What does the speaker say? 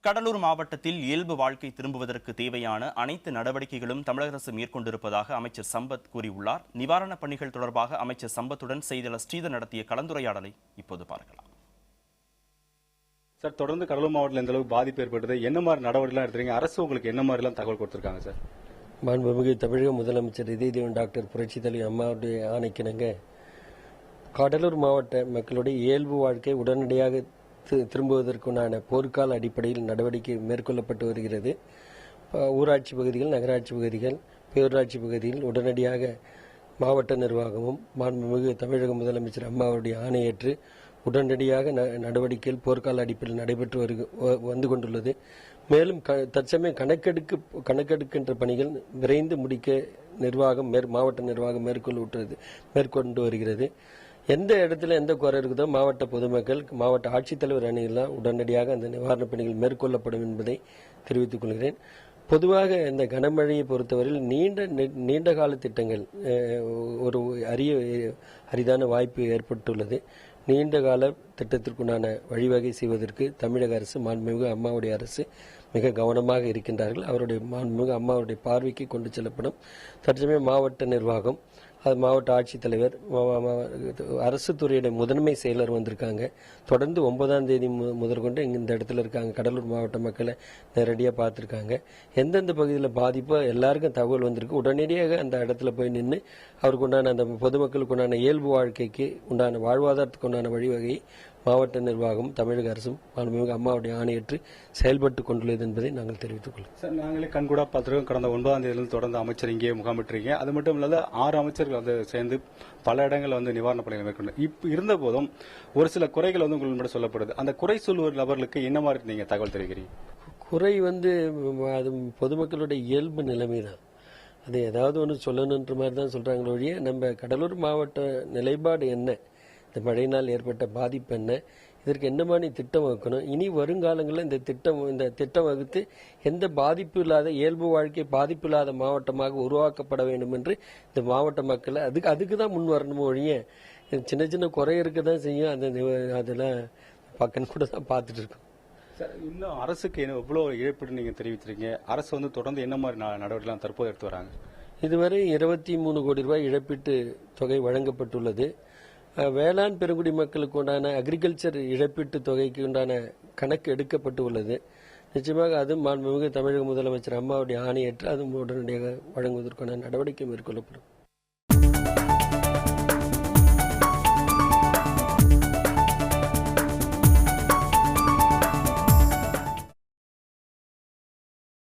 கடலூர் மாவட்டத்தில் இயல்பு வாழ்க்கை திரும்புவதற்கு தேவையான அனைத்து நடவடிக்கைகளும் தமிழக அரசு மேற்கொண்டிருப்பதாக அமைச்சர் சம்பத் கூறியுள்ளார். நிவாரணப் பணிகள் தொடர்பாக அமைச்சர் சம்பத்துடன் செய்தியாளர் ஸ்ரீதர் நடத்திய கலந்துரையாடலை இப்போது பார்க்கலாம். சார், தொடர்ந்து கடலூர் மாவட்டத்தில் எந்த அளவுக்கு பாதிப்பு ஏற்பட்டது, என்ன மாதிரி நடவடிக்கைலாம் எடுத்துறீங்க, அரசு உங்களுக்கு என்ன மாதிரிலாம் தகவல் கொடுத்திருக்காங்க சார்? மாண்புமிகு தமிழக முதலமைச்சர் இதயதேவன் டாக்டர் புரட்சித் தலைவர் அம்மாவுடைய ஆணைக்கிணங்க கடலூர் மாவட்ட மக்களுடைய இயல்பு வாழ்க்கை உடனடியாக திரும்புவதற்குண்டான போர்க்கால அடிப்படையில் நடவடிக்கை மேற்கொள்ளப்பட்டு வருகிறது. ஊராட்சி பகுதிகள், நகராட்சி பகுதிகள், பேரூராட்சி பகுதியில் உடனடியாக மாவட்ட நிர்வாகமும் மாண்புமிகு தமிழக முதலமைச்சர் அம்மாவுடைய ஆணையேற்று உடனடியாக நடவடிக்கைகள் போர்க்கால அடிப்படையில் நடைபெற்று வந்து கொண்டுள்ளது. மேலும் தற்சமயம் கணக்கெடுக்கின்ற பணிகள் விரைந்து முடிக்க மாவட்ட நிர்வாகம் மேற்கொண்டு வருகிறது. எந்த இடத்துல எந்த குறை இருக்குதோ மாவட்ட பொதுமக்கள், மாவட்ட ஆட்சித்தலைவர் அணியெல்லாம் உடனடியாக அந்த நிவாரணப் பணிகள் மேற்கொள்ளப்படும் என்பதை தெரிவித்துக் கொள்கிறேன். பொதுவாக இந்த கனமழையை பொறுத்தவரையில் நீண்ட கால திட்டங்கள் ஒரு அரிதான வாய்ப்பு ஏற்பட்டுள்ளது. நீண்ட கால திட்டத்திற்குண்டான வழிவகை செய்வதற்கு தமிழக அரசு, மாண்புமிகு அம்மாவுடைய அரசு மிக கவனமாக இருக்கின்றார்கள். அவருடைய மாண்புமிகு அம்மாவுடைய பார்வைக்கு கொண்டு செல்லப்படும். தற்சமயம் மாவட்ட நிர்வாகம், மாவட்ட ஆட்சித்தலைவர், அரசு துறையுடைய முதன்மை செயலர் வந்திருக்காங்க. தொடர்ந்து 9ஆம் தேதி முதற்கொண்டு இந்த இடத்துல இருக்காங்க. கடலூர் மாவட்ட மக்களை நேரடியாக பார்த்துருக்காங்க. எந்தெந்த பகுதியில் பாதிப்போ எல்லாருக்கும் தகவல் வந்திருக்கு. உடனடியாக அந்த இடத்துல போய் நின்று அவருக்கு உண்டான அந்த பொதுமக்களுக்கு உண்டான இயல்பு வாழ்க்கைக்கு உண்டான வாழ்வாதாரத்துக்கு உண்டான வழிவகையை மாவட்ட நிர்வாகம், தமிழக அரசும் மாண்புமிகு அம்மாவுடைய ஆணையேற்று செயல்பட்டுக் கொண்டுள்ளது என்பதை நாங்கள் தெரிவித்துக் கொள்வோம். சார், நாங்களே கண்கூடா பார்த்துருக்கோம். கடந்த 9ஆம் தேதியிலிருந்து தொடர்ந்து அமைச்சர் இங்கே முகாமிட்டிருக்கீங்க. அது மட்டும் இல்லாத 6 அமைச்சர்கள் வந்து சேர்ந்து பல இடங்களில் வந்து நிவாரணப் பணிகள் மேற்கொண்டு இருந்த போதும் ஒரு சில குறைகள் வந்து உங்களுக்கு சொல்லப்படுது. அந்த குறை சொல்லுவோர் நபர்களுக்கு என்ன மாதிரி நீங்க தகவல் தெரிவிக்கிறீங்க? குறை வந்து அது பொதுமக்களுடைய இயல்பு நிலைமை தான். அது ஏதாவது ஒன்று சொல்லணுன்ற மாதிரி தான் சொல்றாங்களே ஒழிய நம்ம கடலூர் மாவட்ட நிலைப்பாடு என்ன, இந்த மழையினால் ஏற்பட்ட பாதிப்பு என்ன, இதற்கு என்ன மாதிரி திட்டம் வகுக்கணும், இனி வருங்காலங்களில் இந்த திட்டம் வகுத்து எந்த பாதிப்பு இல்லாத, இயல்பு வாழ்க்கை பாதிப்பு இல்லாத மாவட்டமாக உருவாக்கப்பட வேண்டும் என்று இந்த மாவட்ட மக்களை அதுக்கு தான் முன் வரணும் ஒழிய சின்ன சின்ன குறை இருக்க தான் செய்யும். அதெல்லாம் பக்கம் கூட தான் பார்த்துட்டு இருக்கோம். சார், இன்னும் அரசுக்கு எவ்வளவு இழப்பீடு நீங்க தெரிவித்திருக்கீங்க? அரசு வந்து தொடர்ந்து என்ன மாதிரி நடவடிக்கைலாம் தற்போது எடுத்து வராங்க? இதுவரை 23 கோடி ரூபாய் இழப்பீட்டு தொகை வழங்கப்பட்டுள்ளது. வேளாண் பெருங்குடி மக்களுக்கு உண்டான அக்ரிகல்ச்சர் இழப்பீட்டு தொகைக்கு உண்டான கணக்கு எடுக்கப்பட்டு உள்ளது. நிச்சயமாக அது மாண்புமிகு தமிழக முதலமைச்சர் அம்மாவுடைய ஆணையேற்று அது உடனடியாக வழங்குவதற்கான நடவடிக்கை மேற்கொள்ளப்படும்.